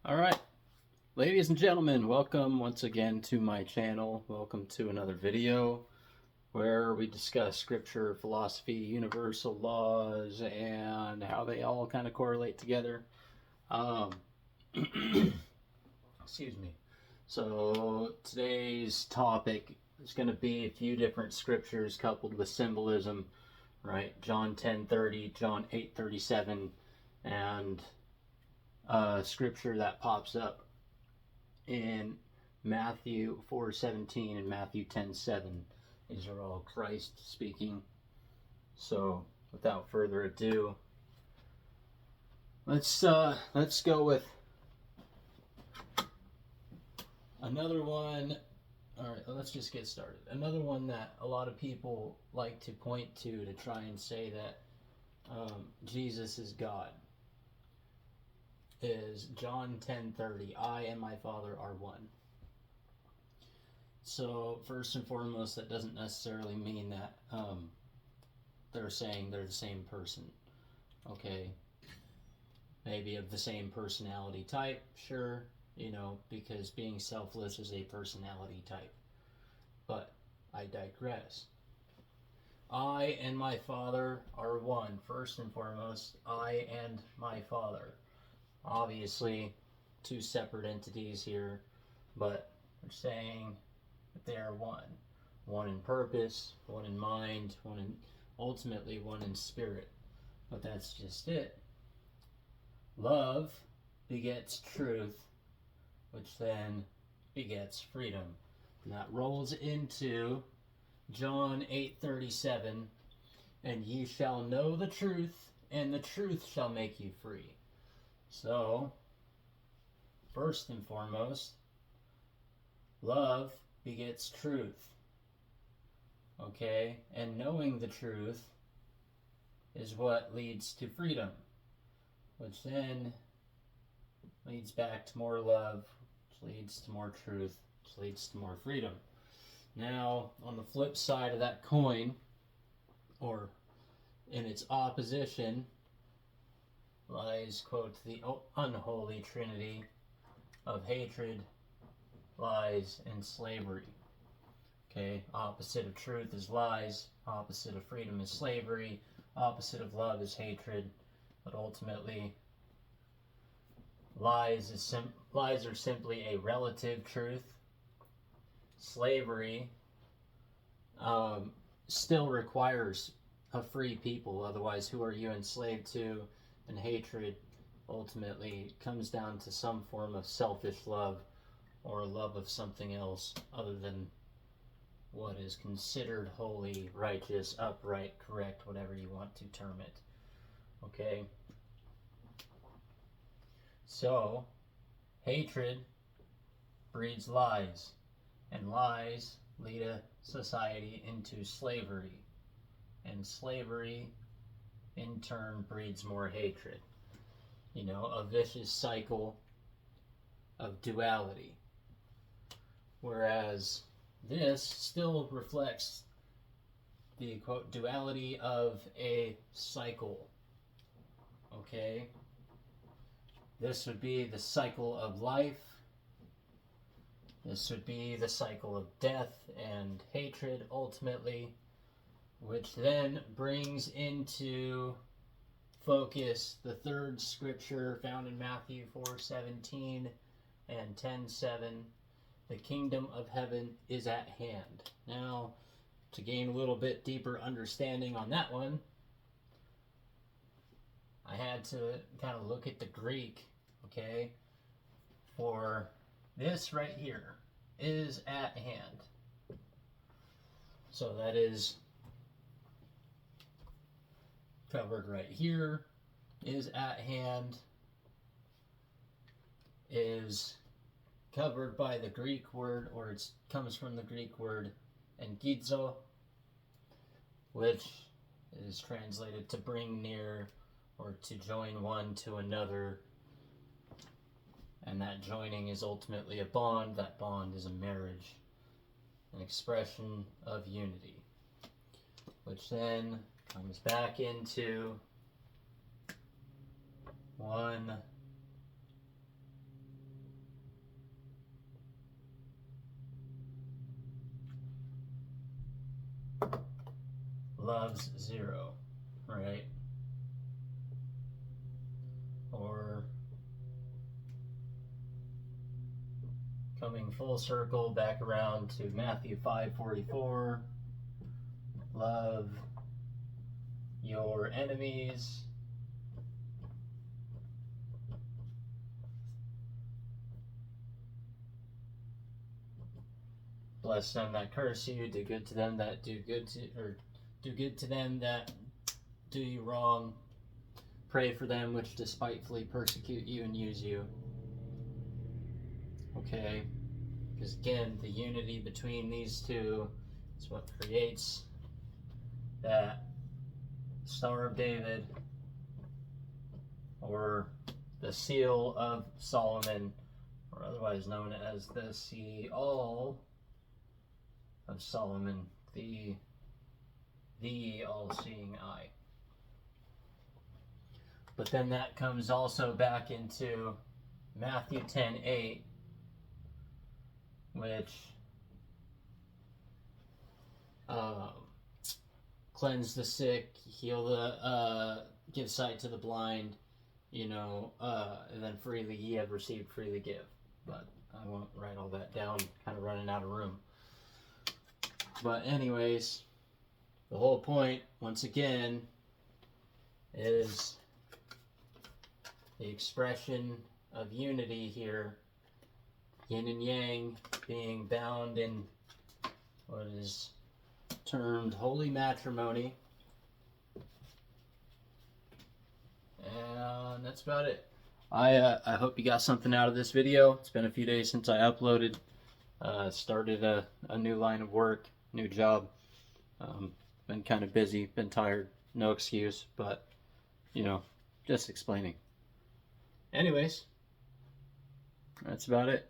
All right, ladies and gentlemen, welcome once again to my channel. Welcome to another video where we discuss scripture, philosophy, universal laws, and how they all kind of correlate together. Excuse me. So today's topic is going to be a few different scriptures coupled with symbolism, right? John 10:30, John 8:37, and scripture that pops up in Matthew 4:17 and Matthew 10:7. These are all Christ speaking. So without further ado, let's go with another one. All right, let's just get started. Another one that a lot of people like to point to try and say that Jesus is God is John 10:30. I and my Father are one. So first and foremost, that doesn't necessarily mean that they're saying they're the same person. Okay, maybe of the same personality type, sure, because being selfless is a personality type. But I digress. I and my Father are one. First and foremost, I and my Father. Obviously, two separate entities here, but we're saying that they are one. One in purpose, one in mind, ultimately one in spirit. But that's just it. Love begets truth, which then begets freedom. And that rolls into John 8:37, and ye shall know the truth, and the truth shall make you free. So, first and foremost, love begets truth. Okay? And knowing the truth is what leads to freedom, which then leads back to more love, which leads to more truth, which leads to more freedom. Now, on the flip side of that coin, or in its opposition, lies, quote, the unholy trinity of hatred, lies, and slavery. Okay, opposite of truth is lies, opposite of freedom is slavery, opposite of love is hatred, but ultimately lies are simply a relative truth. Slavery still requires a free people, otherwise who are you enslaved to? And hatred ultimately comes down to some form of selfish love or love of something else other than what is considered holy, righteous, upright, correct, whatever you want to term it. Okay? So, hatred breeds lies, and lies lead a society into slavery, and slavery in turn breeds more hatred. A vicious cycle of duality. Whereas this still reflects the, quote, duality of a cycle. Okay? This would be the cycle of life. This would be the cycle of death and hatred, ultimately, which then brings into focus the third scripture found in Matthew 4:17 and 10:7. The kingdom of heaven is at hand. Now, to gain a little bit deeper understanding on that one, I had to kind of look at the Greek, okay, for this right here, is at hand. So that is covered right here. Is at hand is covered by the Greek word, or it comes from the Greek word engizo, which is translated to bring near or to join one to another. And that joining is ultimately a bond. That bond is a marriage, an expression of unity, which then comes back into one loves 0, right? Or coming full circle back around to Matthew 5:44, love your enemies, bless them that curse you, do good to them that do good to, or do good to them that do you wrong, pray for them which despitefully persecute you and use you. Okay, because again, the unity between these two is what creates that Star of David, or the Seal of Solomon, or otherwise known as the Seal of Solomon, the all-seeing eye. But then that comes also back into Matthew 10:8, which cleanse the sick, heal the, give sight to the blind, and then freely ye have received, freely give. But I won't write all that down, kind of running out of room. But anyways, the whole point, once again, is the expression of unity here, yin and yang being bound in what is termed holy matrimony. And that's about it. I hope you got something out of this video. It's been a few days since I uploaded. Started a new line of work, new job. Been kind of busy, been tired, no excuse, but just explaining. Anyways, that's about it.